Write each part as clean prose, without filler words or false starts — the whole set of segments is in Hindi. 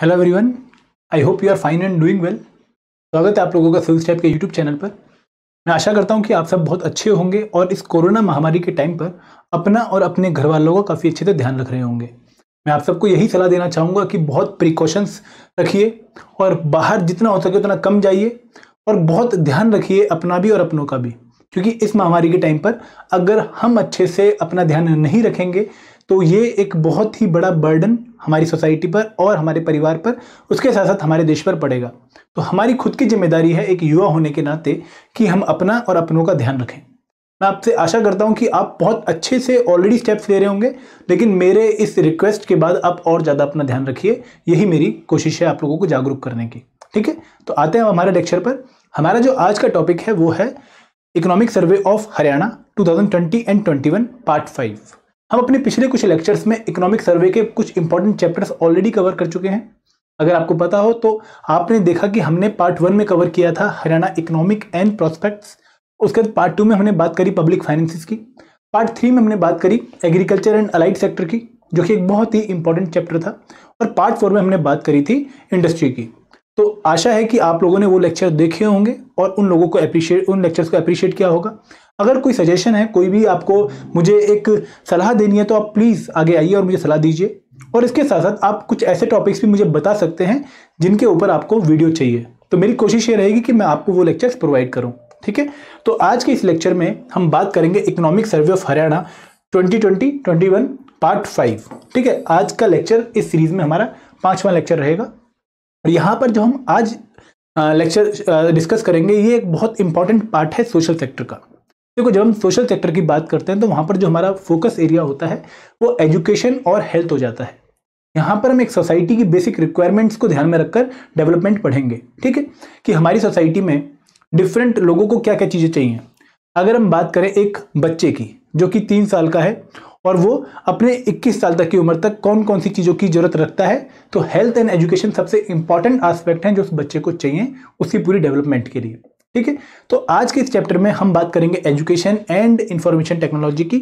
Hello everyone, I hope you are fine and doing well. स्वागत है आप लोगों का सिविल स्टेप के यूट्यूब चैनल पर। मैं आशा करता हूं कि आप सब बहुत अच्छे होंगे और इस कोरोना महामारी के टाइम पर अपना और अपने घर वालों का काफ़ी अच्छे से ध्यान रख रहे होंगे। मैं आप सबको यही सलाह देना चाहूँगा कि बहुत प्रिकॉशंस रखिए और बाहर जितना हो सके उतना कम जाइए और बहुत ध्यान रखिए अपना भी और अपनों का भी, क्योंकि इस महामारी के टाइम पर अगर हम अच्छे से अपना ध्यान नहीं रखेंगे तो ये एक बहुत ही बड़ा बर्डन हमारी सोसाइटी पर और हमारे परिवार पर, उसके साथ साथ हमारे देश पर पड़ेगा। तो हमारी खुद की जिम्मेदारी है एक युवा होने के नाते कि हम अपना और अपनों का ध्यान रखें। मैं आपसे आशा करता हूं कि आप बहुत अच्छे से ऑलरेडी स्टेप्स ले रहे होंगे, लेकिन मेरे इस रिक्वेस्ट के बाद आप और ज़्यादा अपना ध्यान रखिए। यही मेरी कोशिश है आप लोगों को जागरूक करने की। ठीक है, तो आते हैं हमारे लेक्चर पर। हमारा जो आज का टॉपिक है वो है economic survey of Haryana 2020 and 21 part 5। हम अपने पिछले कुछ लेक्चर्स में इकोनॉमिक सर्वे के कुछ इंपॉर्टेंट चैप्टर्स ऑलरेडी कवर कर चुके हैं। अगर आपको पता हो तो आपने देखा कि हमने पार्ट 1 में कवर किया था हरियाणा इकोनॉमिक एंड प्रोस्पेक्ट्स। उसके बाद पार्ट 2 में हमने बात करी पब्लिक फाइनेंसिस की। पार्ट 3 में हमने बात करी एग्रीकल्चर एंड अलाइड सेक्टर की, जो कि एक बहुत ही इंपॉर्टेंट चैप्टर था। और पार्ट 4 में हमने बात करी थी इंडस्ट्री की। तो आशा है कि आप लोगों ने वो लेक्चर देखे होंगे और उन लेक्चर्स को अप्रिशिएट किया होगा। अगर कोई सजेशन है, कोई भी आपको मुझे एक सलाह देनी है, तो आप प्लीज़ आगे आइए और मुझे सलाह दीजिए। और इसके साथ साथ आप कुछ ऐसे टॉपिक्स भी मुझे बता सकते हैं जिनके ऊपर आपको वीडियो चाहिए। तो मेरी कोशिश ये रहेगी कि मैं आपको वो लेक्चर्स प्रोवाइड करूँ। ठीक है, तो आज के इस लेक्चर में हम बात करेंगे economic survey of Haryana 2020-21 part 5। ठीक है, आज का लेक्चर इस सीरीज में हमारा 5वां लेक्चर रहेगा। और यहाँ पर जो हम आज लेक्चर डिस्कस करेंगे, ये एक बहुत इंपॉर्टेंट पार्ट है सोशल सेक्टर का। देखो, जब हम सोशल सेक्टर की बात करते हैं तो वहाँ पर जो हमारा फोकस एरिया होता है वो एजुकेशन और हेल्थ हो जाता है। यहाँ पर हम एक सोसाइटी की बेसिक रिक्वायरमेंट्स को ध्यान में रखकर डेवलपमेंट पढ़ेंगे। ठीक है, कि हमारी सोसाइटी में डिफरेंट लोगों को क्या क्या चीज़ें चाहिए। अगर हम बात करें एक बच्चे की जो कि 3 साल का है और वो अपने 21 साल तक की उम्र तक कौन कौन सी चीज़ों की जरूरत रखता है, तो हेल्थ एंड एजुकेशन सबसे इंपॉर्टेंट एस्पेक्ट हैं जो उस बच्चे को चाहिए उसकी पूरी डेवलपमेंट के लिए। ठीक है, तो आज के इस चैप्टर में हम बात करेंगे एजुकेशन एंड इंफॉर्मेशन टेक्नोलॉजी की,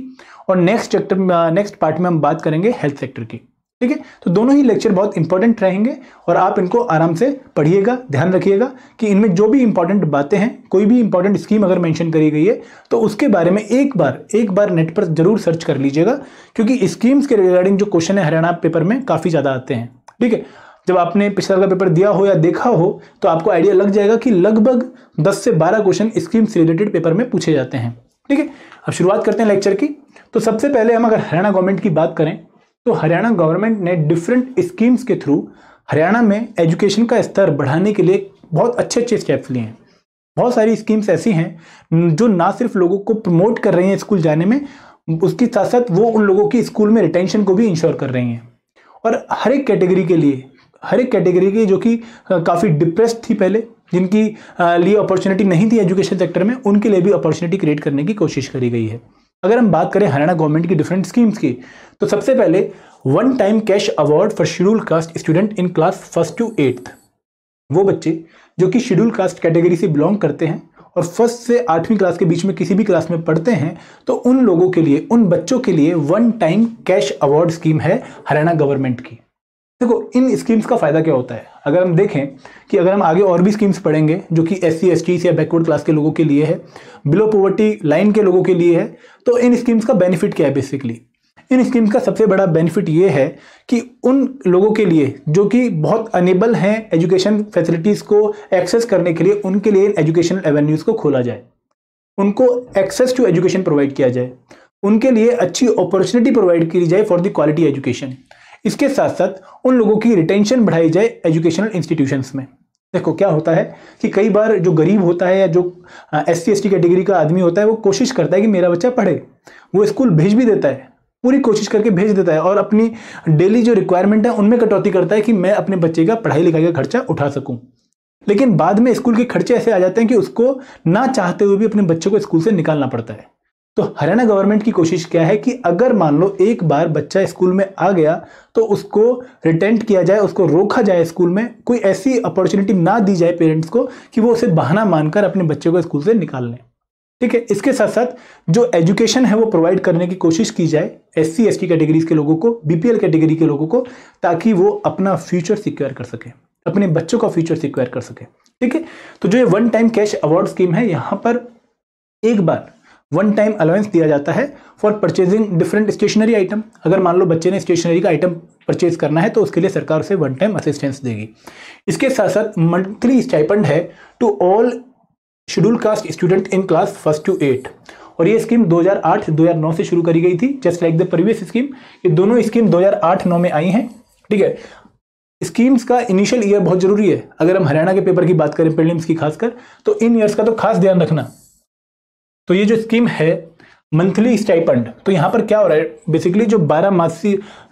और नेक्स्ट पार्ट में हम बात करेंगे हेल्थ सेक्टर की। ठीक है, तो दोनों ही लेक्चर बहुत इंपॉर्टेंट रहेंगे और आप इनको आराम से पढ़िएगा। ध्यान रखिएगा कि इनमें जो भी इंपॉर्टेंट बातें हैं, कोई भी इंपॉर्टेंट स्कीम अगर मेंशन करी गई है तो उसके बारे में एक बार नेट पर जरूर सर्च कर लीजिएगा, क्योंकि स्कीम्स के रिगार्डिंग जो क्वेश्चन है हरियाणा पेपर में काफ़ी ज़्यादा आते हैं। ठीक है, जब आपने पिछले साल का पेपर दिया हो या देखा हो तो आपको आइडिया लग जाएगा कि लगभग 10 से 12 क्वेश्चन स्कीम से रिलेटेड पेपर में पूछे जाते हैं। ठीक है, अब शुरुआत करते हैं लेक्चर की। तो सबसे पहले हम अगर हरियाणा गवर्नमेंट की बात करें तो हरियाणा गवर्नमेंट ने डिफरेंट स्कीम्स के थ्रू हरियाणा में एजुकेशन का स्तर बढ़ाने के लिए बहुत अच्छे स्टेप्स लिए हैं। बहुत सारी स्कीम्स ऐसी हैं जो ना सिर्फ लोगों को प्रमोट कर रही हैं स्कूल जाने में, उसके साथ साथ वो उन लोगों की स्कूल में रिटेंशन को भी इंश्योर कर रही हैं। और हर एक कैटेगरी की जो कि काफ़ी डिप्रेस्ड थी पहले, जिनकी लिए अपॉर्चुनिटी नहीं थी एजुकेशन सेक्टर में, उनके लिए भी अपॉर्चुनिटी क्रिएट करने की कोशिश करी गई है। अगर हम बात करें हरियाणा गवर्नमेंट की डिफरेंट स्कीम्स की, तो सबसे पहले 1 time cash award for scheduled caste student in class 1st to 8th। वो बच्चे जो कि शेड्यूल कास्ट कैटेगरी से बिलोंग करते हैं और 1st से 8वीं क्लास के बीच में किसी भी क्लास में पढ़ते हैं, तो उन लोगों के लिए, उन बच्चों के लिए 1 टाइम कैश अवार्ड स्कीम है हरियाणा गवर्नमेंट की। देखो, इन स्कीम्स का फायदा क्या होता है। अगर हम देखें कि अगर हम आगे और भी स्कीम्स पढ़ेंगे जो कि SC ST या बैकवर्ड क्लास के लोगों के लिए है, बिलो पॉवर्टी लाइन के लोगों के लिए है, तो इन स्कीम्स का बेनिफिट क्या है। बेसिकली इन स्कीम्स का सबसे बड़ा बेनिफिट ये है कि उन लोगों के लिए जो कि बहुत अनेबल हैं एजुकेशन फैसिलिटीज़ को एक्सेस करने के लिए, उनके लिए एजुकेशनल एवेन्यूज़ को खोला जाए, उनको एक्सेस टू एजुकेशन प्रोवाइड किया जाए, उनके लिए अच्छी अपॉर्चुनिटी प्रोवाइड की जाए फॉर द क्वालिटी एजुकेशन। इसके साथ साथ उन लोगों की रिटेंशन बढ़ाई जाए एजुकेशनल इंस्टीट्यूशंस में। देखो, क्या होता है कि कई बार जो गरीब होता है या जो SC ST कैटेगरी का आदमी होता है, वो कोशिश करता है कि मेरा बच्चा पढ़े, वो स्कूल भेज भी देता है, पूरी कोशिश करके भेज देता है और अपनी डेली जो रिक्वायरमेंट है उनमें कटौती करता है कि मैं अपने बच्चे का पढ़ाई लिखाई का खर्चा उठा सकूं। लेकिन बाद में स्कूल के खर्चे ऐसे आ जाते हैं कि उसको ना चाहते हुए भी अपने बच्चे को स्कूल से निकालना पड़ता है। तो हरियाणा गवर्नमेंट की कोशिश क्या है कि अगर मान लो एक बार बच्चा स्कूल में आ गया तो उसको रिटेंट किया जाए, उसको रोका जाए, स्कूल में कोई ऐसी अपॉर्चुनिटी ना दी जाए पेरेंट्स को कि वो उसे बहाना मानकर अपने बच्चे को स्कूल से निकाल लें। ठीक है। इसके साथ साथ जो एजुकेशन है वो प्रोवाइड करने की कोशिश की जाए SC ST कैटेगरीज के लोगों को, BPL कैटेगरी के लोगों को, ताकि वो अपना फ्यूचर सिक्योर कर सके, अपने बच्चों का फ्यूचर सिक्योर कर सके। ठीक है। तो जो ये one time cash award scheme है, यहां पर एक बार वन टाइम अलाउंस दिया जाता है for purchasing different stationery item. अगर मान लो बच्चे ने स्टेशनरी का आइटम परचेज करना है तो उसके लिए सरकार उसे वन टाइम असिस्टेंस देगी। इसके साथ साथ मंथली स्टाइपेंड है to all schedule caste student in class 1 to 8। और ये स्कीम 2008-2009 से शुरू करी गई थी, just like the previous scheme. ये दोनों स्कीम 2008-9 में आई हैं। ठीक है। स्कीम्स का इनिशियल ईयर बहुत जरूरी है। अगर हम हरियाणा के पेपर की बात करें, प्रीलिम्स की खासकर, तो इन ईयर्स का तो खास ध्यान रखना। तो ये जो स्कीम है मंथली स्टाइपेंड, तो यहाँ पर क्या हो रहा है, बेसिकली जो 12 मास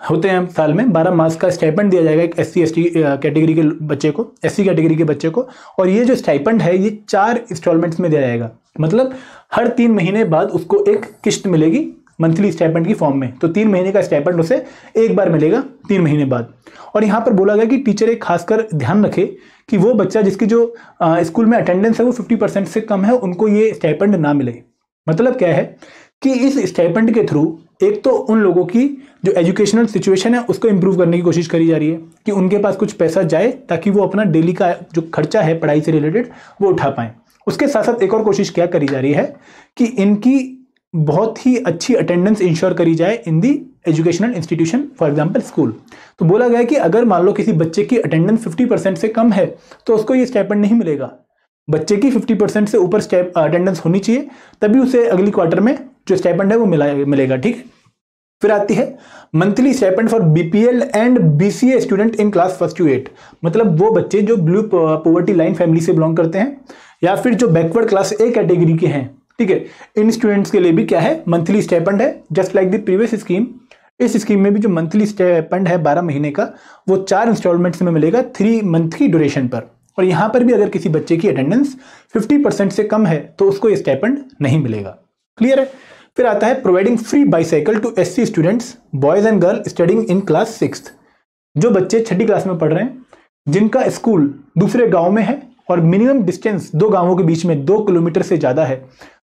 होते हैं साल में, 12 मास का स्टाइपेंड दिया जाएगा एक SC ST कैटेगरी के बच्चे को, SC कैटेगरी के बच्चे को। और ये जो स्टाइपेंड है ये 4 इंस्टॉलमेंट्स में दिया जाएगा, मतलब हर 3 महीने बाद उसको एक किस्त मिलेगी मंथली स्टाइपेंड की फॉर्म में। तो 3 महीने का स्टाइपेंड उसे एक बार मिलेगा 3 महीने बाद। और यहाँ पर बोला गया कि टीचर एक खासकर ध्यान रखे कि वो बच्चा जिसकी जो स्कूल में अटेंडेंस है वो 50% से कम है, उनको ये स्टाइपेंड ना मिले। मतलब क्या है कि इस स्टाइपेंड के थ्रू एक तो उन लोगों की जो एजुकेशनल सिचुएशन है उसको इंप्रूव करने की कोशिश करी जा रही है कि उनके पास कुछ पैसा जाए ताकि वो अपना डेली का जो खर्चा है पढ़ाई से रिलेटेड वो उठा पाएं। उसके साथ साथ एक और कोशिश क्या करी जा रही है कि इनकी बहुत ही अच्छी अटेंडेंस इंश्योर करी जाए in the educational institution, for example school. तो बोला गया कि अगर मान लो किसी बच्चे की अटेंडेंस 50% से कम है तो उसको ये स्टाइपेंड नहीं मिलेगा। बच्चे की 50% से ऊपर अटेंडेंस होनी चाहिए, तभी उसे अगली क्वार्टर में जो स्टाइपेंड है वो मिलेगा। ठीक। फिर आती है monthly stipend for BPL and BCA student in class 1 to 8। मतलब वो बच्चे जो ब्लू पॉवर्टी लाइन फैमिली से बिलोंग करते हैं या फिर जो बैकवर्ड क्लास A कैटेगरी के हैं। ठीक है। इन स्टूडेंट्स के लिए भी क्या है, मंथली स्टाइपेंड है, just like the previous scheme. इस स्कीम में भी जो मंथली स्टाइपेंड है 12 महीने का, वो 4 इंस्टॉलमेंट्स में मिलेगा 3 मंथ की ड्यूरेशन पर। और यहां पर भी अगर किसी बच्चे की अटेंडेंस 50% से कम है तो उसको ये स्टाइपेंड नहीं मिलेगा। क्लियर है। फिर आता है providing free bicycle to SC students boys and girl studying in class 6। जो बच्चे 6ठी क्लास में पढ़ रहे हैं, जिनका स्कूल दूसरे गांव में है और मिनिमम डिस्टेंस 2 गांवों के बीच में 2 किलोमीटर से ज्यादा है,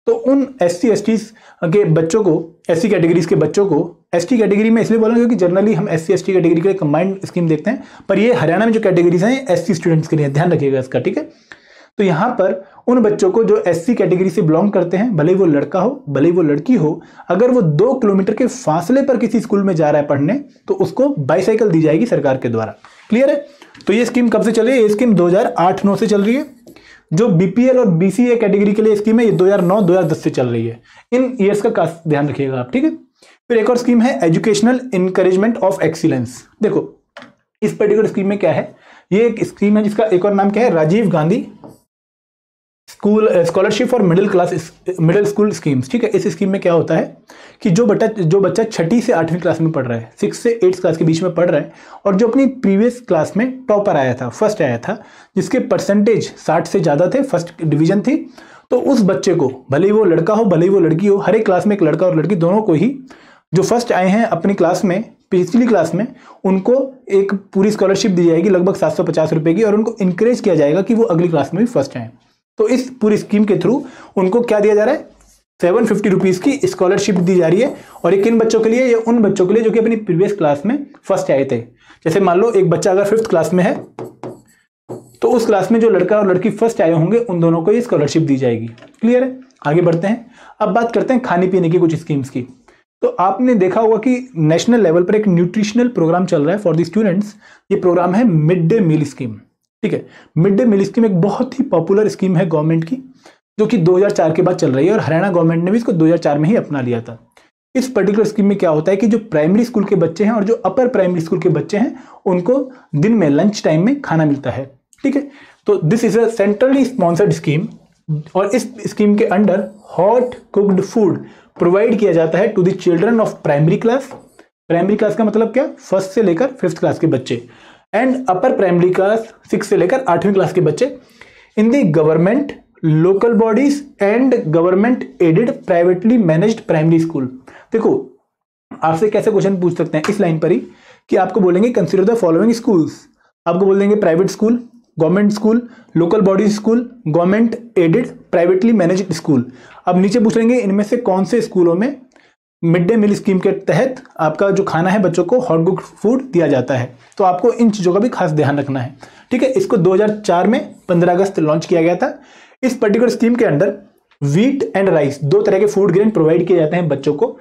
तो उन SC ST के बच्चों को, SC कैटेगरीज के बच्चों को, ST कैटेगरी में इसलिए बोला क्योंकि जनरली हम SC ST कैटेगरी के लिए कंबाइंड स्कीम देखते हैं, पर ये हरियाणा में जो कैटेगरीज हैं SC स्टूडेंट्स के लिए, ध्यान रखिएगा इसका। ठीक है। तो यहाँ पर उन बच्चों को जो SC कैटेगरी से बिलोंग करते हैं, भले ही वो लड़का हो भले ही वो लड़की हो, अगर वो 2 किलोमीटर के फासले पर किसी स्कूल में जा रहा है पढ़ने, तो उसको बाइसाइकिल दी जाएगी सरकार के द्वारा। क्लियर है। तो ये स्कीम कब से चली है? ये स्कीम 2008-9 से चल रही है। जो BPL और BCA कैटेगरी के लिए स्कीम है ये 2009-2010 से चल रही है। इन ईयर्स का खास ध्यान रखिएगा आप। ठीक है। फिर एक और स्कीम है एजुकेशनल इनकरेजमेंट ऑफ एक्सीलेंस। देखो इस पर्टिकुलर स्कीम में क्या है, ये एक स्कीम है जिसका एक और नाम क्या है, Rajiv Gandhi scholarship for middle school schemes. ठीक है। इस स्कीम में क्या होता है कि जो बच्चा 6ठी से 8वीं क्लास में पढ़ रहा है, 6 से 8 क्लास के बीच में पढ़ रहा है, और जो अपनी प्रीवियस क्लास में टॉपर आया था, फर्स्ट आया था, जिसके परसेंटेज 60 से ज़्यादा थे, फर्स्ट डिवीजन थी, तो उस बच्चे को, भले ही वो लड़का हो भले ही वो लड़की हो, हर एक क्लास में एक लड़का और लड़की दोनों को ही, जो फर्स्ट आए हैं अपनी क्लास में, पिछली क्लास में, उनको एक पूरी स्कॉलरशिप दी जाएगी लगभग 750 रुपये की, और उनको इंकरेज किया जाएगा कि वो अगली क्लास में भी फर्स्ट आए। तो इस पूरी स्कीम के थ्रू उनको क्या दिया जा रहा है, 750 रुपीज की स्कॉलरशिप दी जा रही है। और ये किन बच्चों के लिए, ये उन बच्चों के लिए जो कि अपनी प्रीवियस क्लास में फर्स्ट आए थे। जैसे मान लो एक बच्चा अगर 5th क्लास में है, तो उस क्लास में जो लड़का और लड़की फर्स्ट आए होंगे उन दोनों को ये स्कॉलरशिप दी जाएगी। क्लियर है। आगे बढ़ते हैं। अब बात करते हैं खाने पीने की कुछ स्कीम्स की। तो आपने देखा होगा कि नेशनल लेवल पर एक न्यूट्रिशनल प्रोग्राम चल रहा है फॉर द स्टूडेंट्स। ये प्रोग्राम है मिड डे मील स्कीम। ठीक है। मिड डे मील स्कीम एक बहुत ही पॉपुलर स्कीम है गवर्नमेंट की, जो कि 2004 के बाद चल रही है, और हरियाणा गवर्नमेंट ने भी इसको 2004 में ही अपना लिया था। इस पर्टिकुलर स्कीम में क्या होता है कि जो प्राइमरी स्कूल के बच्चे हैं और जो अपर प्राइमरी स्कूल के बच्चे हैं, उनको दिन में लंच टाइम में खाना मिलता है। ठीक है। तो this is a centrally sponsored scheme, और इस स्कीम के under hot cooked food provide किया जाता है to the children of primary class. Primary class का मतलब क्या, 1st से लेकर 5th क्लास के बच्चे, एंड अपर प्राइमरी क्लास 6 से लेकर 8वीं क्लास के बच्चे, in the government, local bodies and government aided privately managed primary school. देखो आपसे कैसे क्वेश्चन पूछ सकते हैं इस लाइन पर ही, कि आपको बोलेंगे कंसीडर द फॉलोइंग स्कूल्स, आपको बोल देंगे private school, government school, local body school, government aided, privately managed school. अब नीचे पूछ लेंगे इनमें से कौन से स्कूलों में मिड डे मील स्कीम के तहत आपका जो खाना है बच्चों को हॉट कुक्ड फूड दिया जाता है। तो आपको इन चीज़ों का भी खास ध्यान रखना है, ठीक है। इसको 2004 में 15 अगस्त लॉन्च किया गया था। इस पर्टिकुलर स्कीम के अंडर व्हीट एंड राइस, दो तरह के फूड ग्रेन प्रोवाइड किए जाते हैं बच्चों को।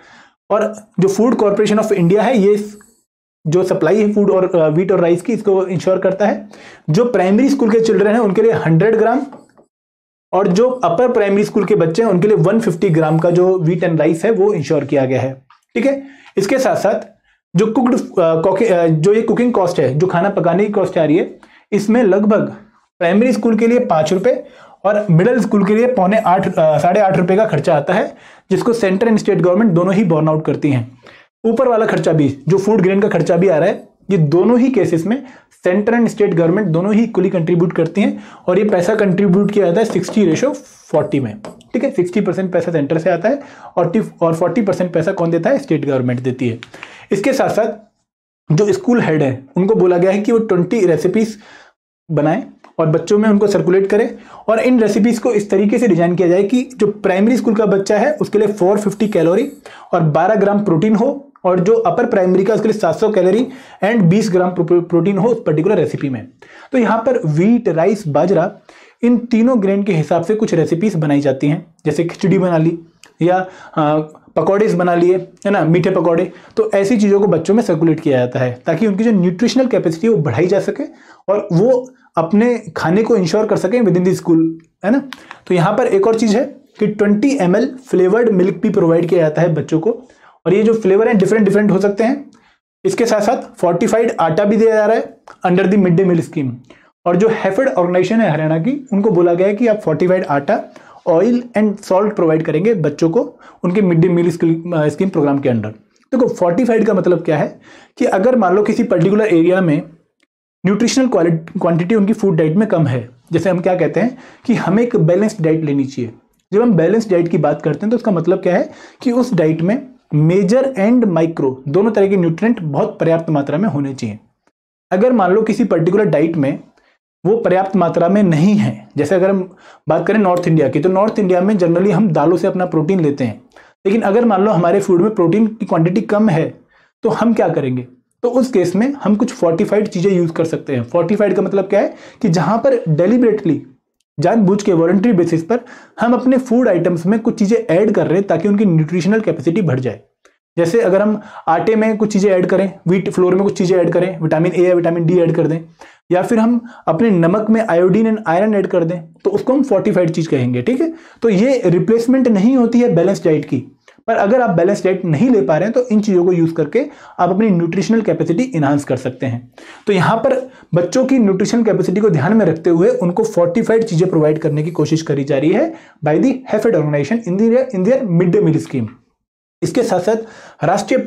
और जो फूड कॉर्पोरेशन ऑफ इंडिया है, ये जो सप्लाई है फूड और व्हीट और राइस की, इसको इंश्योर करता है। जो प्राइमरी स्कूल के चिल्ड्रन है उनके लिए 100 ग्राम, और जो अपर प्राइमरी स्कूल के बच्चे हैं उनके लिए 150 ग्राम का जो व्हीट एंड राइस है वो इंश्योर किया गया है, ठीक है। इसके साथ साथ जो जो ये कुकिंग कॉस्ट है, जो खाना पकाने की कॉस्ट आ रही है, इसमें लगभग प्राइमरी स्कूल के लिए 5 रुपए और मिडिल स्कूल के लिए 8.5 रुपए का खर्चा आता है, जिसको सेंटर एंड स्टेट गवर्नमेंट दोनों ही बॉर्न आउट करती हैं। ऊपर वाला खर्चा भी, जो फूड ग्रेन का खर्चा भी आ रहा है, ये दोनों ही केसेस में सेंटर एंड स्टेट गवर्नमेंट दोनों ही इक्वली कंट्रीब्यूट करती हैं। और ये पैसा कंट्रीब्यूट किया जाता है 60:40 में, ठीक है। 60% पैसा सेंटर से आता है और 40% पैसा कौन देता है? स्टेट गवर्नमेंट देती है। इसके साथ साथ जो स्कूल हेड है उनको बोला गया है कि वो 20 रेसिपीज बनाएं और बच्चों में उनको सर्कुलेट करें। और इन रेसिपीज को इस तरीके से डिजाइन किया जाए कि जो प्राइमरी स्कूल का बच्चा है उसके लिए 450 कैलोरी और 12 ग्राम प्रोटीन हो, और जो अपर प्राइमरी का उसके लिए 700 कैलोरी एंड 20 ग्राम प्रोटीन हो उस पर्टिकुलर रेसिपी में। तो यहाँ पर व्हीट, राइस, बाजरा, इन तीनों ग्रेन के हिसाब से कुछ रेसिपीज बनाई जाती हैं, जैसे खिचड़ी बना ली या पकौड़े बना लिए, है ना, मीठे पकौड़े। तो ऐसी चीज़ों को बच्चों में सर्कुलेट किया जाता है ताकि उनकी जो न्यूट्रिशनल कैपेसिटी है वो बढ़ाई जा सके और वो अपने खाने को इंश्योर कर सकें विद इन द स्कूल, है ना। तो यहाँ पर एक और चीज़ है कि 20 ml फ्लेवर्ड मिल्क भी प्रोवाइड किया जाता है बच्चों को, और ये जो फ्लेवर हैं डिफरेंट हो सकते हैं। इसके साथ साथ फोर्टिफाइड आटा भी दिया जा रहा है under the mid day meal scheme. और जो हैफेड ऑर्गेनाइजेशन है हरियाणा की, उनको बोला गया है कि आप फोर्टिफाइड आटा, ऑयल एंड सॉल्ट प्रोवाइड करेंगे बच्चों को उनके mid day meal scheme programme के अंडर। देखो फोर्टिफाइड का मतलब क्या है कि अगर मान लो किसी पर्टिकुलर एरिया में न्यूट्रिशनल क्वांटिटी उनकी फूड डाइट में कम है, जैसे हम क्या कहते हैं कि हमें एक बैलेंस्ड डाइट लेनी चाहिए। जब हम बैलेंस्ड डाइट की बात करते हैं तो उसका मतलब क्या है कि उस डाइट में मेजर एंड माइक्रो दोनों तरह के न्यूट्रिएंट बहुत पर्याप्त मात्रा में होने चाहिए। अगर मान लो किसी पर्टिकुलर डाइट में वो पर्याप्त मात्रा में नहीं है, जैसे अगर हम बात करें नॉर्थ इंडिया की, तो नॉर्थ इंडिया में जनरली हम दालों से अपना प्रोटीन लेते हैं। लेकिन अगर मान लो हमारे फूड में प्रोटीन की क्वांटिटी कम है तो हम क्या करेंगे? तो उस केस में हम कुछ फोर्टिफाइड चीजें यूज कर सकते हैं। फोर्टिफाइड का मतलब क्या है कि जहां पर डेलिबरेटली, जानबूझ के, वॉलंटरी बेसिस पर हम अपने फूड आइटम्स में कुछ चीजें ऐड कर रहे हैं ताकि उनकी न्यूट्रिशनल कैपेसिटी बढ़ जाए। जैसे अगर हम आटे में कुछ चीजें ऐड करें, व्हीट फ्लोर में कुछ चीजें ऐड करें, विटामिन ए या विटामिन डी ऐड कर दें, या फिर हम अपने नमक में आयोडीन एंड आयरन ऐड कर दें, तो उसको हम फोर्टिफाइड चीज कहेंगे, ठीक है। तो ये रिप्लेसमेंट नहीं होती है बैलेंस डाइट की, पर अगर आप बैलेंस डाइट नहीं ले पा रहे हैं तो इन चीजों को यूज करके आप अपनी न्यूट्रिशनल कैपेसिटी इनहांस कर सकते हैं। तो यहां पर बच्चों की न्यूट्रिशनल कैपेसिटी को ध्यान में रखते हुए उनको फोर्टिफाइड चीजें प्रोवाइड करने की कोशिश करी जा रही है by the HAFED organisation in their mid day meal scheme. इसके साथ साथ राष्ट्रीय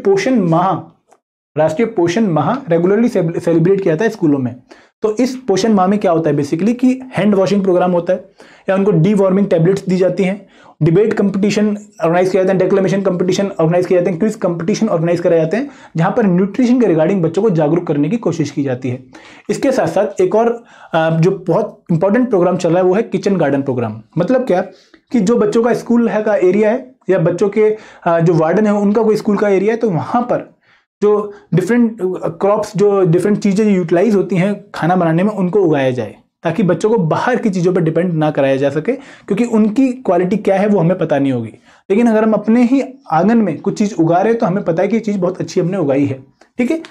पोषण माह रेगुलरली सेलिब्रेट किया जाता है स्कूलों में। तो इस पोषण माह में क्या होता है बेसिकली कि हैंड वॉशिंग प्रोग्राम होता है, या उनको डी वार्मिंग टैबलेट्स दी जाती हैं, डिबेट कंपटीशन ऑर्गेनाइज किया जाता है, डेक्लेमेशन कंपटीशन ऑर्गेनाइज किए जाते हैं, क्विज कंपटीशन ऑर्गेनाइज कराए जाते हैं, जहां पर न्यूट्रिशन के रिगार्डिंग बच्चों को जागरूक करने की कोशिश की जाती है। इसके साथ साथ एक और जो बहुत इंपॉर्टेंट प्रोग्राम चल रहा है वो है किचन गार्डन प्रोग्राम। मतलब क्या कि जो बच्चों का स्कूल है का एरिया है, या बच्चों के जो वार्डन है उनका कोई स्कूल का एरिया है, तो वहां पर जो डिफरेंट क्रॉप्स, जो डिफरेंट चीजें यूटिलाइज होती हैं खाना बनाने में, उनको उगाया जाए ताकि बच्चों को बाहर की चीजों पर डिपेंड ना कराया जा सके, क्योंकि उनकी क्वालिटी क्या है वो हमें पता नहीं होगी। लेकिन अगर हम अपने ही आंगन में कुछ चीज उगा रहे हैं तो हमें पता है कि ये चीज बहुत अच्छी हमने उगाई है, ठीक है।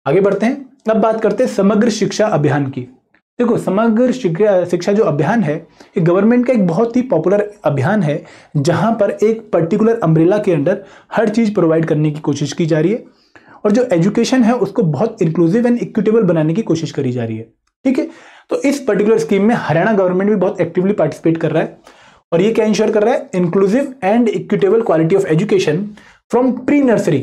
आगे बढ़ते हैं, अब बात करते हैं समग्र शिक्षा अभियान की। देखो समग्र शिक्षा जो अभियान है ये गवर्नमेंट का एक बहुत ही पॉपुलर अभियान है, जहां पर एक पर्टिकुलर अम्ब्रेला के अंडर हर चीज प्रोवाइड करने की कोशिश की जा रही है, और जो एजुकेशन है उसको बहुत इंक्लूसिव एंड इक्विटेबल बनाने की कोशिश करी जा रही है, ठीक है। तो इस पर्टिकुलर स्कीम में हरियाणा गवर्नमेंट भी बहुत एक्टिवली पार्टिसिपेट कर रहा है, और ये क्या इंश्योर कर रहा है? Inclusive and equitable quality of education from pre nursery.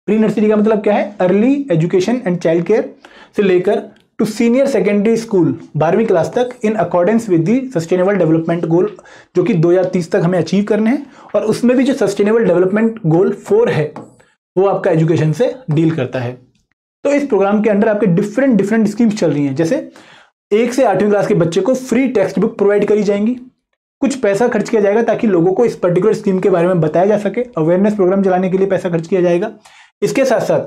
Pre nursery का मतलब क्या है? Early education and child care से लेकर टू सीनियर सेकेंडरी स्कूल 12वीं क्लास तक, in accordance with the sustainable development goal, जो कि 2030 तक हमें अचीव करने हैं। और उसमें भी जो सस्टेनेबल डेवलपमेंट गोल 4 है वो आपका एजुकेशन से डील करता है। तो इस प्रोग्राम के अंडर आपके डिफरेंट स्कीम्स चल रही हैं, जैसे 1 से 8वीं क्लास के बच्चे को फ्री टेक्स्ट बुक प्रोवाइड करी जाएंगी। कुछ पैसा खर्च किया जाएगा ताकि लोगों को इस पर्टिकुलर स्कीम के बारे में बताया जा सके, अवेयरनेस प्रोग्राम चलाने के लिए पैसा खर्च किया जाएगा। इसके साथ साथ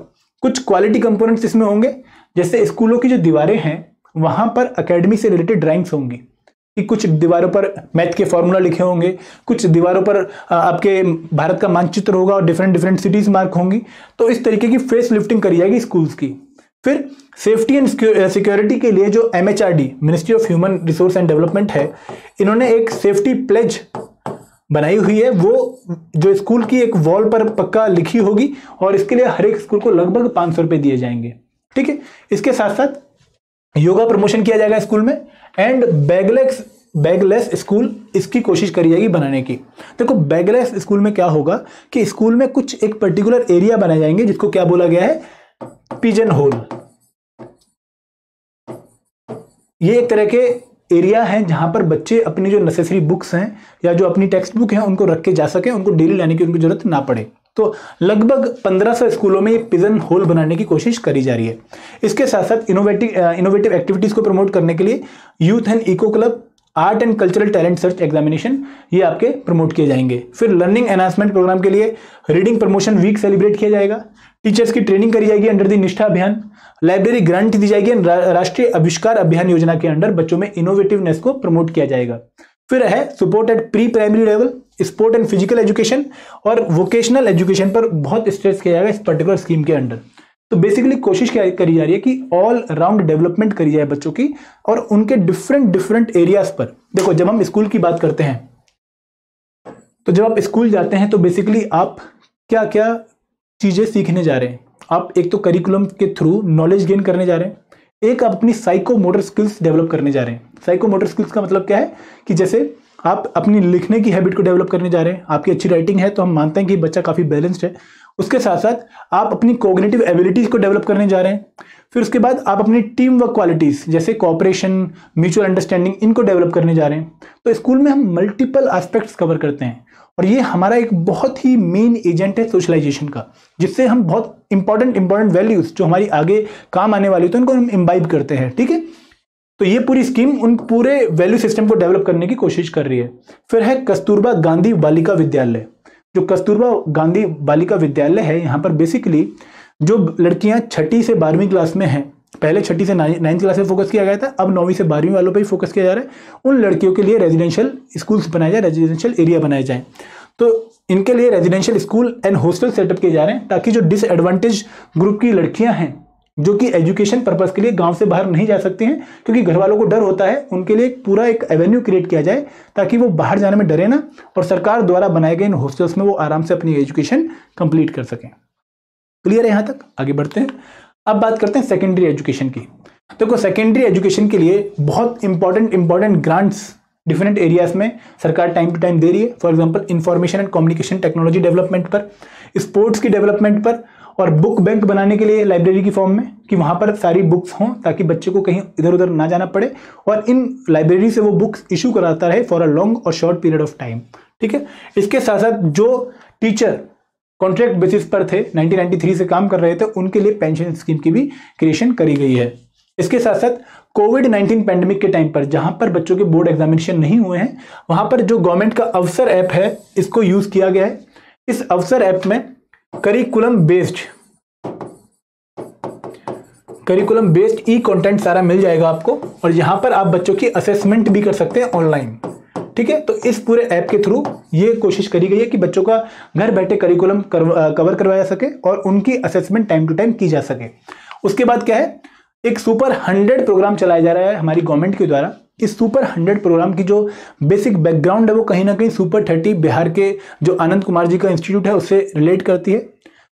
कुछ क्वालिटी कंपोनेंट्स इसमें होंगे, जैसे स्कूलों की जो दीवारें हैं वहां पर एकेडमी से रिलेटेड ड्राइंग्स होंगी, कि कुछ दीवारों पर मैथ के फॉर्मूला लिखे होंगे, कुछ दीवारों पर आपके भारत का मानचित्र होगा और डिफरेंट डिफरेंट सिटीज मार्क होंगी। तो इस तरीके की फेस लिफ्टिंग करी जाएगी स्कूल्स की। फिर सेफ्टी एंड सिक्योरिटी के लिए जो MHRD ministry of human resource and development है, इन्होंने एक सेफ्टी प्लेज बनाई हुई है, वो जो स्कूल की एक वॉल पर पक्का लिखी होगी और इसके लिए हर एक स्कूल को लगभग 500 रुपए दिए जाएंगे। ठीक है, इसके साथ साथ योगा प्रमोशन किया जाएगा स्कूल में एंड बैगलेस स्कूल इसकी कोशिश करी जाएगी बनाने की। देखो बैगलेस स्कूल में क्या होगा कि स्कूल में कुछ एक पर्टिकुलर एरिया बनाए जाएंगे जिसको क्या बोला गया है, पिजन होल। ये एक तरह के एरिया है जहां पर बच्चे अपनी जो नेसेसरी बुक्स हैं या जो अपनी टेक्स्ट बुक है उनको रख के जा सके, उनको डेली लाने की उनको जरूरत ना पड़े। तो लगभग 1500 स्कूलों में ये पिजन होल बनाने की कोशिश करी जा रही है। इसके साथ साथ इनोवेटिव एक्टिविटीज को प्रमोट करने के लिए youth and eco club, art and cultural talent search examination ये आपके प्रमोट किए जाएंगे। फिर लर्निंग एनहांसमेंट प्रोग्राम के लिए रीडिंग प्रमोशन वीक सेलिब्रेट किया जाएगा। टीचर्स की ट्रेनिंग करी जाएगी अंडर द निष्ठा अभियान। लाइब्रेरी ग्रांट दी जाएगी। राष्ट्रीय आविष्कार अभियान योजना के अंडर बच्चों में इनोवेटिवनेस को प्रमोट किया जाएगा। फिर है support at pre primary level, sport and physical education और वोकेशनल एजुकेशन पर बहुत स्ट्रेस किया जाएगा इस पर्टिकुलर स्कीम के अंडर। तो बेसिकली कोशिश क्या करी जा रही है कि ऑल राउंड डेवलपमेंट करी जाए बच्चों की और उनके डिफरेंट एरियाज पर। देखो जब हम स्कूल की बात करते हैं तो जब आप स्कूल जाते हैं तो बेसिकली आप क्या क्या चीजें सीखने जा रहे हैं। आप एक तो करिकुलम के थ्रू नॉलेज गेन करने जा रहे हैं, एक आप अपनी साइको मोटर स्किल्स डेवलप करने जा रहे हैं। साइको मोटर स्किल्स का मतलब क्या है कि जैसे आप अपनी लिखने की हैबिट को डेवलप करने जा रहे हैं। आपकी अच्छी राइटिंग है तो हम मानते हैं कि बच्चा काफी बैलेंस्ड है। उसके साथ साथ आप अपनी कॉग्निटिव एबिलिटीज को डेवलप करने जा रहे हैं। फिर उसके बाद आप अपनी टीम वर्क क्वालिटीज जैसे कोऑपरेशन, म्यूचुअल अंडरस्टैंडिंग, इनको डेवलप करने जा रहे हैं। तो स्कूल में हम मल्टीपल एस्पेक्ट्स कवर करते हैं और ये हमारा एक बहुत ही मेन एजेंट है सोशलाइजेशन का, जिससे हम बहुत इंपॉर्टेंट वैल्यूज जो हमारी आगे काम आने वाली तो उनको हम इम्बाइब करते हैं। ठीक है, तो ये पूरी स्कीम उन पूरे वैल्यू सिस्टम को डेवलप करने की कोशिश कर रही है। फिर है कस्तूरबा गांधी बालिका विद्यालय। जो कस्तूरबा गांधी बालिका विद्यालय है, यहाँ पर बेसिकली जो लड़कियां 6ठी से 12वीं क्लास में हैं, पहले 6ठी से 9वीं क्लास में फोकस किया गया था, अब 9वीं से 12वीं वालों पर ही फोकस किया जा रहा है। उन लड़कियों के लिए रेजिडेंशियल स्कूल्स बनाए जाए, रेजिडेंशियल एरिया बनाए जाए। तो इनके लिए residential school and hostel setup किए जा रहे हैं ताकि जो डिसएडवांटेज ग्रुप की लड़कियां हैं जो कि एजुकेशन पर्पस के लिए गांव से बाहर नहीं जा सकती हैं क्योंकि घर वालों को डर होता है, उनके लिए पूरा एक एवेन्यू क्रिएट किया जाए ताकि वो बाहर जाने में डरे ना और सरकार द्वारा बनाए गए इन हॉस्टल्स में वो आराम से अपनी एजुकेशन कंप्लीट कर सकें। क्लियर है? यहां तक आगे बढ़ते हैं। अब बात करते हैं सेकेंडरी एजुकेशन की। देखो सेकेंडरी एजुकेशन के लिए बहुत इंपॉर्टेंट ग्रांट्स डिफरेंट एरियाज में सरकार टाइम टू टाइम दे रही है। For example information and communication technology development पर, स्पोर्ट्स की डेवलपमेंट पर और बुक बैंक बनाने के लिए लाइब्रेरी की फॉर्म में कि वहां पर सारी बुक्स हों ताकि बच्चे को कहीं इधर उधर ना जाना पड़े और इन लाइब्रेरी से वो बुक्स इशू कराता रहे फॉर अ लॉन्ग और शॉर्ट पीरियड ऑफ टाइम। ठीक है, इसके साथ साथ जो टीचर कॉन्ट्रैक्ट बेसिस पर थे 1993 से काम कर रहे थे उनके लिए पेंशन स्कीम की भी क्रिएशन करी गई है। इसके साथ साथ कोविड-19 पैंडेमिक के टाइम पर जहां पर बच्चों के बोर्ड एग्जामिनेशन नहीं हुए हैं वहां पर जो गवर्नमेंट का अवसर ऐप है इसको यूज किया गया है। इस अवसर ऐप में करिकुलम बेस्ड ई कंटेंट सारा मिल जाएगा आपको और यहां पर आप बच्चों की असेसमेंट भी कर सकते हैं ऑनलाइन। ठीक है, तो इस पूरे ऐप के थ्रू ये कोशिश करी गई है कि बच्चों का घर बैठे करिकुलम कवर करवाया सके और उनकी असेसमेंट टाइम टू टाइम की जा सके। उसके बाद क्या है, एक सुपर 100 प्रोग्राम चलाया जा रहा है हमारी गवर्नमेंट के द्वारा। इस सुपर 100 प्रोग्राम की जो बेसिक बैकग्राउंड है वो कहीं ना कहीं सुपर 30 बिहार के जो आनंद कुमार जी का इंस्टीट्यूट है उससे रिलेट करती है।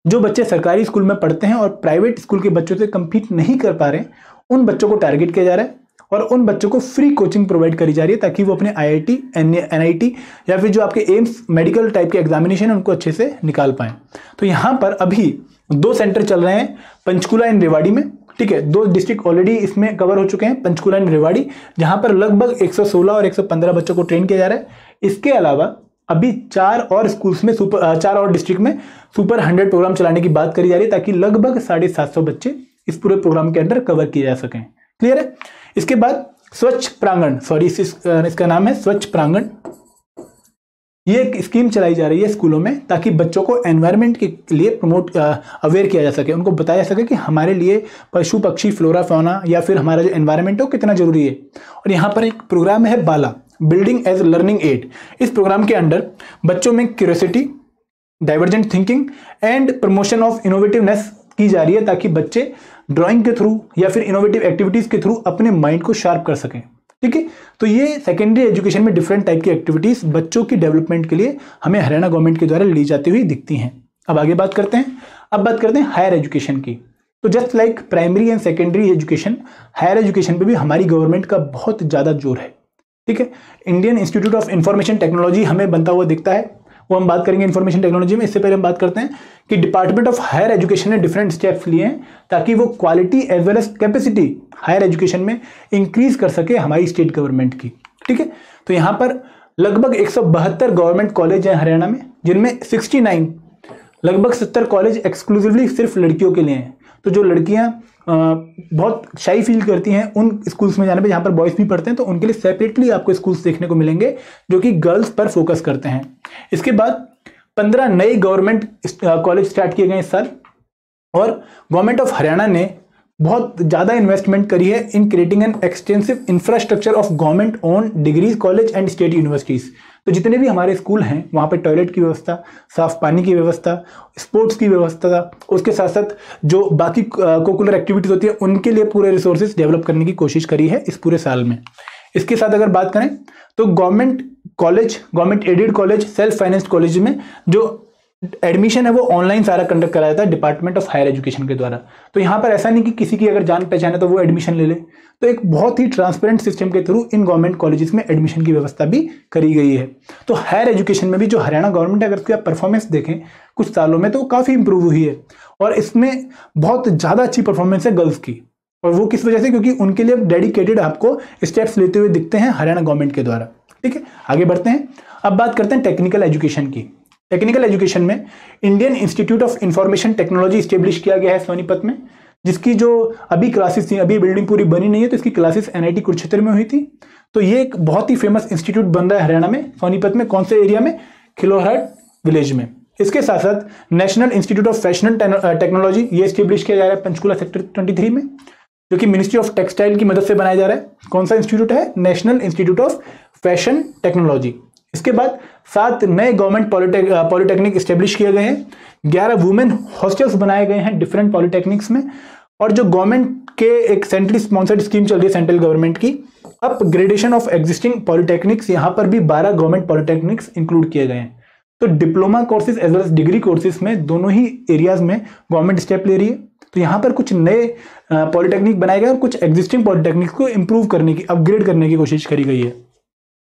जो बच्चे सरकारी स्कूल में पढ़ते हैं और प्राइवेट स्कूल के बच्चों से कम्पीट नहीं कर पा रहे उन बच्चों को टारगेट किया जा रहा है और उन बच्चों को फ्री कोचिंग प्रोवाइड करी जा रही है ताकि वो अपने IIT, NIT या फिर जो आपके एम्स मेडिकल टाइप के एग्जामिनेशन है उनको अच्छे से निकाल पाएं। तो यहाँ पर अभी 2 सेंटर चल रहे हैं, पंचकुला एंड रेवाड़ी में। ठीक है, 2 डिस्ट्रिक्ट ऑलरेडी इसमें कवर हो चुके हैं, पंचकुला एंड रेवाड़ी, जहां पर लगभग 116 और 115 बच्चों को ट्रेन किया जा रहा है। इसके अलावा अभी 4 और स्कूल्स में 4 और डिस्ट्रिक्ट में सुपर 100 प्रोग्राम चलाने की बात करी जा रही है ताकि लगभग 750 बच्चे इस पूरे प्रोग्राम के अंदर कवर किए जा सकें। क्लियर है? इसके बाद स्वच्छ प्रांगण, सॉरी इसका नाम है स्वच्छ प्रांगण। ये एक स्कीम चलाई जा रही है स्कूलों में ताकि बच्चों को एनवायरनमेंट के लिए प्रमोट अवेयर किया जा सके, उनको बताया जा सके कि हमारे लिए पशु पक्षी फ्लोरा फौना या फिर हमारा जो एनवायरनमेंट है वो कितना जरूरी है। और यहाँ पर एक प्रोग्राम है बाला, बिल्डिंग एज लर्निंग एड। इस प्रोग्राम के अंडर बच्चों में curiosity, divergent thinking and promotion of innovativeness की जा रही है ताकि बच्चे ड्राइंग के थ्रू या फिर इनोवेटिव एक्टिविटीज के थ्रू अपने माइंड को शार्प कर सकें। ठीक है, तो ये सेकेंडरी एजुकेशन में डिफरेंट टाइप की एक्टिविटीज बच्चों की डेवलपमेंट के लिए हमें हरियाणा गवर्नमेंट के द्वारा ली जाती हुई दिखती हैं। अब आगे बात करते हैं, अब बात करते हैं हायर एजुकेशन की। तो just like primary and secondary education, higher education पे भी हमारी गवर्नमेंट का बहुत ज़्यादा जोर है। ठीक है, Indian institute of information technology हमें बनता हुआ दिखता है, वो हम बात करेंगे इंफॉर्मेशन टेक्नोलॉजी में। इससे पहले हम बात करते हैं कि डिपार्टमेंट ऑफ हायर एजुकेशन ने डिफरेंट स्टेप्स लिए हैं ताकि वो quality as well as capacity higher education में इंक्रीज कर सके हमारी स्टेट गवर्नमेंट की। ठीक है, तो यहाँ पर लगभग 172 गवर्नमेंट कॉलेज हैं हरियाणा में, जिनमें 69 लगभग 70 कॉलेज एक्सक्लूसिवली सिर्फ लड़कियों के लिए हैं। तो जो लड़कियां बहुत शाई फील करती हैं उन स्कूल्स में जाने पे जहाँ पर बॉयज़ भी पढ़ते हैं, तो उनके लिए सेपरेटली आपको स्कूल्स देखने को मिलेंगे जो कि गर्ल्स पर फोकस करते हैं। इसके बाद 15 नए गवर्नमेंट कॉलेज स्टार्ट किए गए इस साल, और गवर्नमेंट ऑफ हरियाणा ने बहुत ज़्यादा इन्वेस्टमेंट करी है in creating an extensive infrastructure of government own degrees college and state universities. तो जितने भी हमारे स्कूल हैं वहाँ पर टॉयलेट की व्यवस्था, साफ पानी की व्यवस्था, स्पोर्ट्स की व्यवस्था, उसके साथ साथ जो बाकी कोकुलर एक्टिविटीज़ होती है उनके लिए पूरे रिसोर्सेज डेवलप करने की कोशिश करी है इस पूरे साल में। इसके साथ अगर बात करें तो government college, government aided college, self financed college में जो एडमिशन है वो ऑनलाइन सारा कंडक्ट कराया जाता है डिपार्टमेंट ऑफ हायर एजुकेशन के द्वारा। तो यहाँ पर ऐसा नहीं कि किसी की अगर जान पहचान है तो वो एडमिशन ले ले, तो एक बहुत ही ट्रांसपेरेंट सिस्टम के थ्रू इन गवर्नमेंट कॉलेजेस में एडमिशन की व्यवस्था भी करी गई है। तो हायर एजुकेशन में भी जो हरियाणा गवर्नमेंट है, अगर उसकी आप परफॉर्मेंस देखें कुछ सालों में तो काफ़ी इंप्रूव हुई है, और इसमें बहुत ज़्यादा अच्छी परफॉर्मेंस है गर्ल्स की। और वो किस वजह से, क्योंकि उनके लिए डेडिकेटेड आपको स्टेप्स लेते हुए दिखते हैं हरियाणा गवर्नमेंट के द्वारा। ठीक है, आगे बढ़ते हैं, अब बात करते हैं टेक्निकल एजुकेशन की। टेक्निकल एजुकेशन में Indian institute of information technology establish किया गया है सोनीपत में, जिसकी जो अभी क्लासेस थी, अभी बिल्डिंग पूरी बनी नहीं है, तो इसकी क्लासेस NIT कुरुक्षेत्र में हुई थी। तो ये एक बहुत ही फेमस इंस्टीट्यूट बन रहा है हरियाणा में, सोनीपत में। कौन से एरिया में? खिलोहर विलेज में। इसके साथ साथ national institute of fashion technology ये स्टेब्लिश किया जा रहा है पंचकुला सेक्टर 23 में, जो कि मिनिस्ट्री ऑफ टेक्सटाइल की मदद से बनाया जा रहा है। कौन सा इंस्टीट्यूट है? National institute of fashion technology. इसके बाद 7 नए गवर्नमेंट पॉलिटेक्निक स्टेब्लिश किए गए हैं, 11 वुमेन हॉस्टल्स बनाए गए हैं डिफरेंट पॉलिटेक्निक्स में, और जो गवर्नमेंट के एक सेंट्रली स्पॉन्सर्ड स्कीम चल रही है सेंट्रल गवर्नमेंट की, अपग्रेडेशन ऑफ एग्जिस्टिंग पॉलिटेक्निक्स, यहाँ पर भी 12 गवर्नमेंट पॉलिटेक्निक्स इंक्लूड किए गए हैं। तो diploma courses as well as degree courses में दोनों ही एरियाज में गवर्नमेंट स्टेप ले रही है। तो यहाँ पर कुछ नए पॉलिटेक्निक बनाए गए और कुछ एग्जिस्टिंग पॉलिटेक्निक्स को इंप्रूव करने की, अपग्रेड करने की कोशिश करी गई है।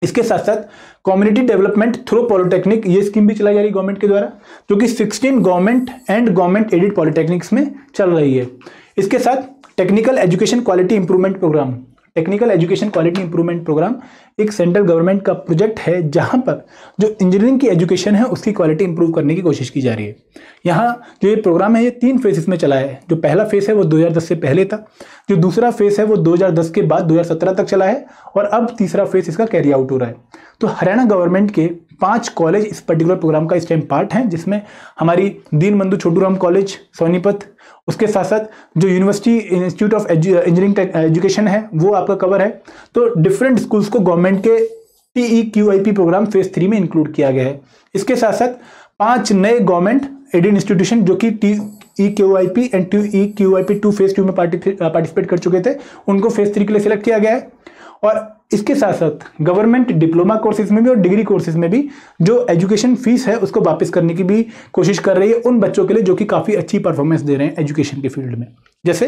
इसके साथ साथ कम्युनिटी डेवलपमेंट थ्रू पॉलिटेक्निक ये स्कीम भी चलाई जा रही है गवर्नमेंट के द्वारा, जो कि 16 government and government aided polytechnics में चल रही है। इसके साथ technical education quality improvement programme, technical education quality improvement programme एक सेंट्रल गवर्नमेंट का प्रोजेक्ट है, जहां पर जो इंजीनियरिंग की एजुकेशन है उसकी क्वालिटी इंप्रूव करने की कोशिश की जा रही है। यहाँ जो ये प्रोग्राम है ये 3 फेजेस में चला है। जो पहला फेज है वो 2010 से पहले था, जो दूसरा फेज है वो 2010 के बाद 2017 तक चला है, और अब तीसरा फेज इसका कैरी आउट हो रहा है। तो हरियाणा गवर्नमेंट के 5 कॉलेज इस पर्टिकुलर प्रोग्राम का इस टाइम पार्ट हैं, जिसमें हमारी दीनबंधु छोटूराम कॉलेज सोनीपत, उसके साथ साथ जो university institute of engineering education है वो आपका कवर है। तो डिफरेंट स्कूल्स को गवर्नमेंट के TEQIP प्रोग्राम फेज 3 में इंक्लूड किया गया है। इसके साथ साथ 5 नए गवर्नमेंट एडेड इंस्टीट्यूशन जो कि TEQIP एंड TEQIP2 फेज 2 में पार्टिसिपेट कर चुके थे, उनको फेज 3 के लिए सिलेक्ट किया गया है। और इसके साथ साथ गवर्नमेंट डिप्लोमा कोर्सेज में भी और डिग्री कोर्सेज में भी जो एजुकेशन फीस है उसको वापस करने की भी कोशिश कर रही है उन बच्चों के लिए जो कि काफ़ी अच्छी परफॉर्मेंस दे रहे हैं एजुकेशन के फील्ड में। जैसे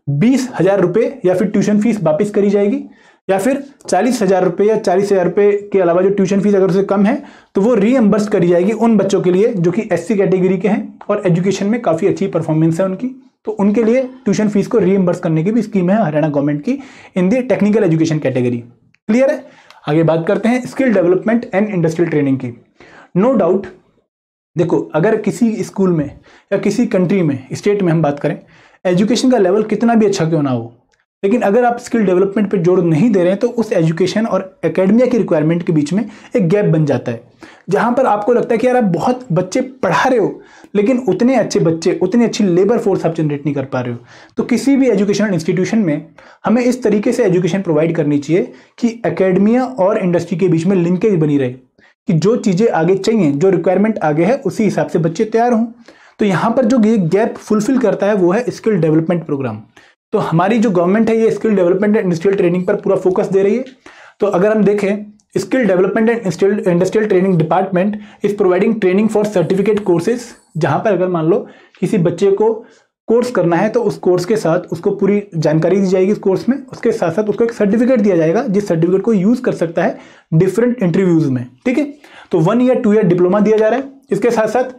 20,000 रुपये या फिर ट्यूशन फीस वापस करी जाएगी, या फिर 40,000 रुपये या 40,000 रुपये के अलावा जो ट्यूशन फीस अगर उससे कम है तो वो रीएम्बर्स करी जाएगी उन बच्चों के लिए जो कि SC कैटेगरी के हैं और एजुकेशन में काफ़ी अच्छी परफॉर्मेंस है उनकी। तो उनके लिए ट्यूशन फीस को रीएम्बर्स करने की भी स्कीम है हरियाणा गवर्नमेंट की इन दी टेक्निकल एजुकेशन कैटेगरी। क्लियर है? आगे बात करते हैं skill development and industrial training की। नो डाउट, देखो अगर किसी स्कूल में या किसी कंट्री में, स्टेट में हम बात करें, एजुकेशन का लेवल कितना भी अच्छा क्यों ना हो, लेकिन अगर आप स्किल डेवलपमेंट पे जोर नहीं दे रहे हैं तो उस एजुकेशन और एकेडमिया की रिक्वायरमेंट के बीच में एक गैप बन जाता है, जहां पर आपको लगता है कि यार आप बहुत बच्चे पढ़ा रहे हो लेकिन उतने अच्छे बच्चे, उतनी अच्छी लेबर फोर्स आप जनरेट नहीं कर पा रहे हो। तो किसी भी एजुकेशनल इंस्टीट्यूशन में हमें इस तरीके से एजुकेशन प्रोवाइड करनी चाहिए कि एकेडमिया और इंडस्ट्री के बीच में लिंकेज बनी रहे, कि जो चीजें आगे चाहिए, जो रिक्वायरमेंट आगे है, उसी हिसाब से बच्चे तैयार हों। तो यहाँ पर जो ये गैप फुलफिल करता है वो है स्किल डेवलपमेंट प्रोग्राम। तो हमारी जो गवर्नमेंट है ये skill development and industrial training पर पूरा फोकस दे रही है। तो अगर हम देखें, skill development and industrial training department is providing training for certificate courses, जहां पर अगर मान लो किसी बच्चे को कोर्स करना है तो उस कोर्स के साथ उसको पूरी जानकारी दी जाएगी, इस कोर्स में उसके साथ साथ उसको एक सर्टिफिकेट दिया जाएगा, जिस सर्टिफिकेट को यूज कर सकता है डिफरेंट इंटरव्यूज में। ठीक है, तो 1 ईयर 2 ईयर डिप्लोमा दिया जा रहा है। इसके साथ साथ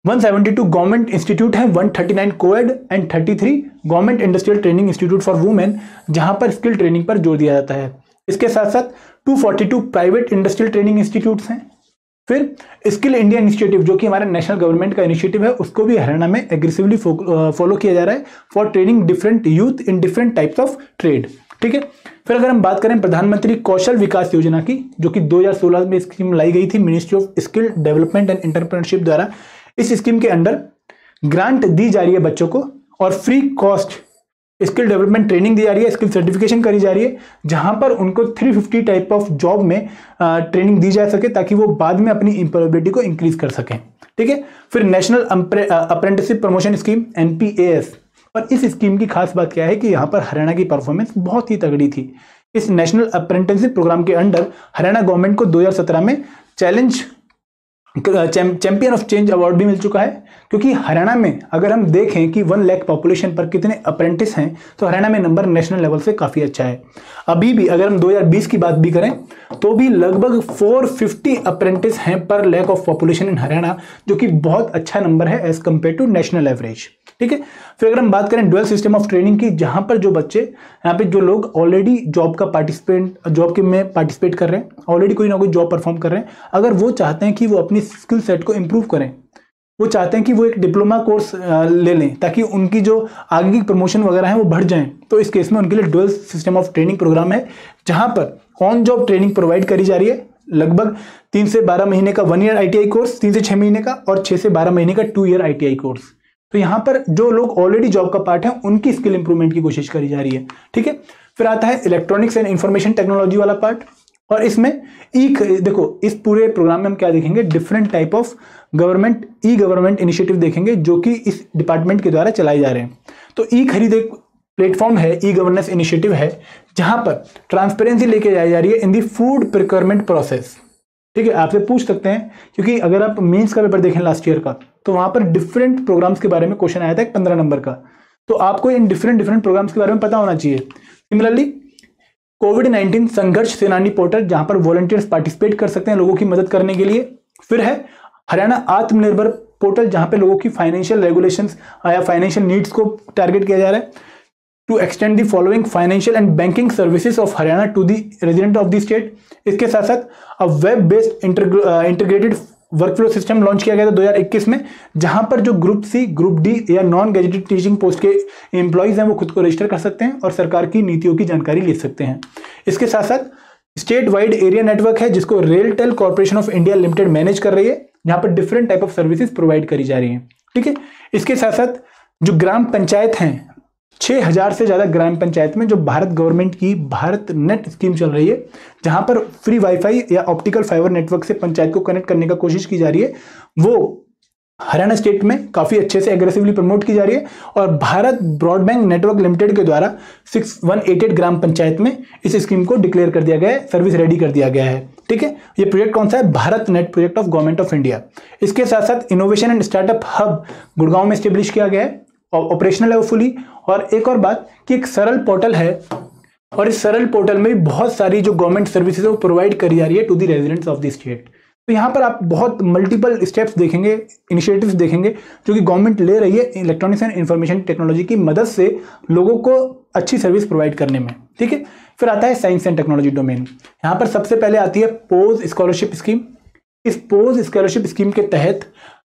172 गवर्नमेंट इंस्टीट्यूट है, 139 coed and 33 government industrial training institute for women, जहां पर स्किल ट्रेनिंग पर जोर दिया जाता है। इसके साथ साथ 242 प्राइवेट इंडस्ट्रियल ट्रेनिंग इंस्टीट्यूट्स हैं। फिर स्किल इंडिया इनिशिएटिव, जो कि हमारे नेशनल गवर्नमेंट का इनिशिएटिव है, उसको भी हरियाणा में एग्रेसिवली फॉलो किया जा रहा है for training different youth in different types of trade. ठीक है, फिर अगर हम बात करें प्रधानमंत्री कौशल विकास योजना की, जो कि 2016 में स्कीम लाई गई थी ministry of skill development and entrepreneurship द्वारा। इस स्कीम के अंडर ग्रांट दी जा रही है बच्चों को और free cost skill development training दी जा रही है, स्किल सर्टिफिकेशन करी जा रही है, जहां पर उनको 350 टाइप ऑफ जॉब में ट्रेनिंग दी जा सके ताकि वो बाद में अपनी एम्प्लॉयबिलिटी को इंक्रीज कर सकें। ठीक है, फिर national apprenticeship promotion scheme NPAS, और इस स्कीम की खास बात क्या है कि यहाँ पर हरियाणा की परफॉर्मेंस बहुत ही तगड़ी थी। इस नेशनल अप्रेंटिसशिप प्रोग्राम के अंडर हरियाणा गवर्नमेंट को 2017 में चैंपियन ऑफ चेंज अवार्ड भी मिल चुका है, क्योंकि हरियाणा में अगर हम देखें कि 1 लाख पॉपुलेशन पर कितने अप्रेंटिस हैं तो हरियाणा में नंबर नेशनल लेवल से काफ़ी अच्छा है। अभी भी अगर हम 2020 की बात भी करें तो भी लगभग 450 अप्रेंटिस हैं पर lack of population in Haryana, जो कि बहुत अच्छा नंबर है as compared to national average. ठीक है, फिर अगर हम बात करें डुअल सिस्टम ऑफ ट्रेनिंग की, जहां पर जो बच्चे यहाँ पे जो लोग ऑलरेडी जॉब में पार्टिसिपेट कर रहे हैं, ऑलरेडी कोई ना कोई जॉब परफॉर्म कर रहे हैं, अगर वो चाहते हैं कि वो अपनी स्किल सेट को इंप्रूव करें, वो चाहते हैं कि वो एक डिप्लोमा कोर्स ले लें ताकि उनकी जो आगे की प्रमोशन वगैरह है वो बढ़ जाएं, तो इस केस में उनके लिए dual system of training programme है, जहां पर ऑन जॉब ट्रेनिंग प्रोवाइड करी जा रही है। लगभग 3 से 12 महीने का 1 ईयर ITI कोर्स, 3 से 6 महीने का, और 6 से 12 महीने का 2 ईयर ITI कोर्स। तो यहाँ पर जो लोग ऑलरेडी जॉब का पार्ट है उनकी स्किल इंप्रूवमेंट की कोशिश करी जा रही है। ठीक है, फिर आता है इलेक्ट्रॉनिक्स एंड इंफॉर्मेशन टेक्नोलॉजी वाला पार्ट, और इसमें देखो इस पूरे प्रोग्राम में हम क्या देखेंगे, different type of government initiative देखेंगे जो कि इस डिपार्टमेंट के द्वारा चलाए जा रहे हैं। तो खरीद एक प्लेटफॉर्म है, गवर्नेंस इनिशिएटिव है, जहां पर ट्रांसपेरेंसी लेके जाई जा रही है इन दी फूड प्रोक्योरमेंट प्रोसेस। ठीक है, आपसे पूछ सकते हैं, क्योंकि अगर आप मेंस का पेपर देखें लास्ट ईयर का, तो वहां पर डिफरेंट प्रोग्राम्स के बारे में क्वेश्चन आया था 15 नंबर का, तो आपको इन डिफरेंट प्रोग्राम्स के बारे में पता होना चाहिए। सिमिलरली कोविड-19 संघर्ष सेनानी पोर्टल, जहां पर वॉलंटियर्स पार्टिसिपेट कर सकते हैं लोगों की मदद करने के लिए। फिर है हरियाणा आत्मनिर्भर पोर्टल, जहां पे लोगों की फाइनेंशियल रेगुलेशंस या फाइनेंशियल नीड्स को टारगेट किया जा रहा है, to extend the following financial and banking services of Haryana to the resident of the state. इसके साथ साथ web based integrated workflow system launch किया गया था 2021 में, जहां पर जो ग्रुप C, ग्रुप D या नॉन गैजेटेड टीचिंग पोस्ट के एम्प्लॉइज हैं वो खुद को रजिस्टर कर सकते हैं और सरकार की नीतियों की जानकारी ले सकते हैं। इसके साथ साथ स्टेट वाइड एरिया नेटवर्क है, जिसको RailTel corporation of India limited manage कर रही है, जहां पर different type of services provide करी जा रही हैं। ठीक है, इसके साथ साथ जो ग्राम पंचायत हैं, 6000 से ज्यादा ग्राम पंचायत में जो भारत गवर्नमेंट की भारत नेट स्कीम चल रही है, जहां पर फ्री वाईफाई या ऑप्टिकल फाइबर नेटवर्क से पंचायत को कनेक्ट करने का कोशिश की जा रही है, वो हरियाणा स्टेट में काफी अच्छे से एग्रेसिवली प्रमोट की जा रही है। और भारत ब्रॉडबैंड नेटवर्क लिमिटेड के द्वारा 6188 ग्राम पंचायत में इस स्कीम को डिक्लेयर कर दिया गया है, सर्विस रेडी कर दिया गया है। ठीक है, ये प्रोजेक्ट कौन सा है, Bharat net project of government of India. इसके साथ साथ innovation and startup hub Gurgaon में स्टेब्लिश किया गया है, ऑपरेशनल है वो फुली। और एक और बात कि एक सरल पोर्टल है, और इस सरल पोर्टल में बहुत सारी जो गवर्नमेंट सर्विसेज है वो प्रोवाइड करी जा रही है to the residents of the state. तो यहाँ पर आप बहुत मल्टीपल स्टेप्स देखेंगे, इनिशिएटिव्स देखेंगे जो कि गवर्नमेंट ले रही है इलेक्ट्रॉनिक्स एंड इंफॉर्मेशन टेक्नोलॉजी की मदद से लोगों को अच्छी सर्विस प्रोवाइड करने में। ठीक है, फिर आता है साइंस एंड टेक्नोलॉजी डोमेन। यहाँ पर सबसे पहले आती है पोज स्कॉलरशिप स्कीम। इस पोज स्कॉलरशिप स्कीम के तहत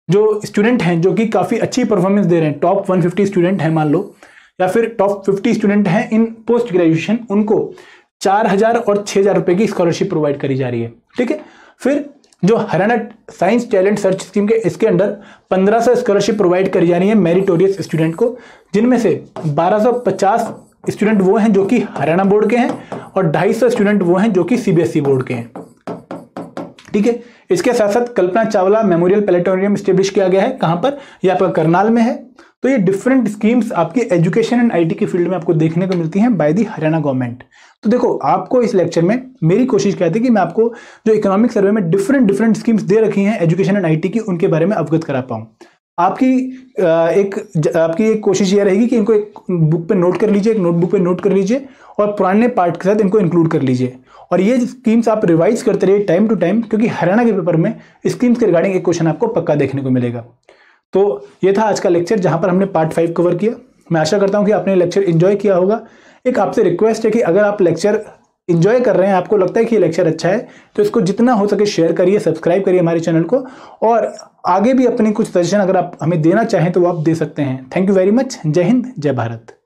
जो स्टूडेंट हैं जो कि काफ़ी अच्छी परफॉर्मेंस दे रहे हैं, टॉप 150 स्टूडेंट हैं मान लो, या फिर टॉप 50 स्टूडेंट हैं इन पोस्ट ग्रेजुएशन, उनको 4,000 और 6,000 रुपए की स्कॉलरशिप प्रोवाइड करी जा रही है। ठीक है, फिर जो Haryana science talent search scheme के इसके अंडर 1500 स्कॉलरशिप प्रोवाइड करी जा रही है मेरिटोरियस स्टूडेंट को, जिनमें से 1250 स्टूडेंट वो हैं जो कि हरियाणा बोर्ड के हैं और 250 स्टूडेंट वो हैं जो कि सीबीएसई बोर्ड के हैं। ठीक है, इसके साथ साथ Kalpana Chawla memorial planetarium establish किया गया है। कहां पर? ये आपका करनाल में है। तो ये डिफरेंट स्कीम्स आपकी एजुकेशन एंड आईटी की फील्ड में आपको देखने को मिलती हैं बाय दी हरियाणा गवर्नमेंट। तो देखो, आपको इस लेक्चर में मेरी कोशिश क्या थी कि मैं आपको जो इकोनॉमिक सर्वे में डिफरेंट स्कीम्स दे रखी हैं एजुकेशन एंड आईटी की, उनके बारे में अवगत करा पाऊं। आपकी एक कोशिश ये रहेगी कि इनको एक बुक पे नोट कर लीजिए, एक नोटबुक पे नोट कर लीजिए और पुराने पार्ट के साथ इनको इंक्लूड कर लीजिए। और ये स्कीम्स आप रिवाइज करते रहिए टाइम टू टाइम, क्योंकि हरियाणा के पेपर में स्कीम्स के रिगार्डिंग एक क्वेश्चन आपको पक्का देखने को मिलेगा। तो ये था आज का लेक्चर जहां पर हमने पार्ट 5 कवर किया। मैं आशा करता हूं कि आपने लेक्चर एंजॉय किया होगा। एक आपसे रिक्वेस्ट है कि अगर आप लेक्चर एंजॉय कर रहे हैं, आपको लगता है कि ये लेक्चर अच्छा है, तो इसको जितना हो सके शेयर करिए, सब्सक्राइब करिए हमारे चैनल को, और आगे भी अपनी कुछ सजेशन अगर आप हमें देना चाहें तो वो आप दे सकते हैं। Thank you very much. जय हिंद, जय भारत।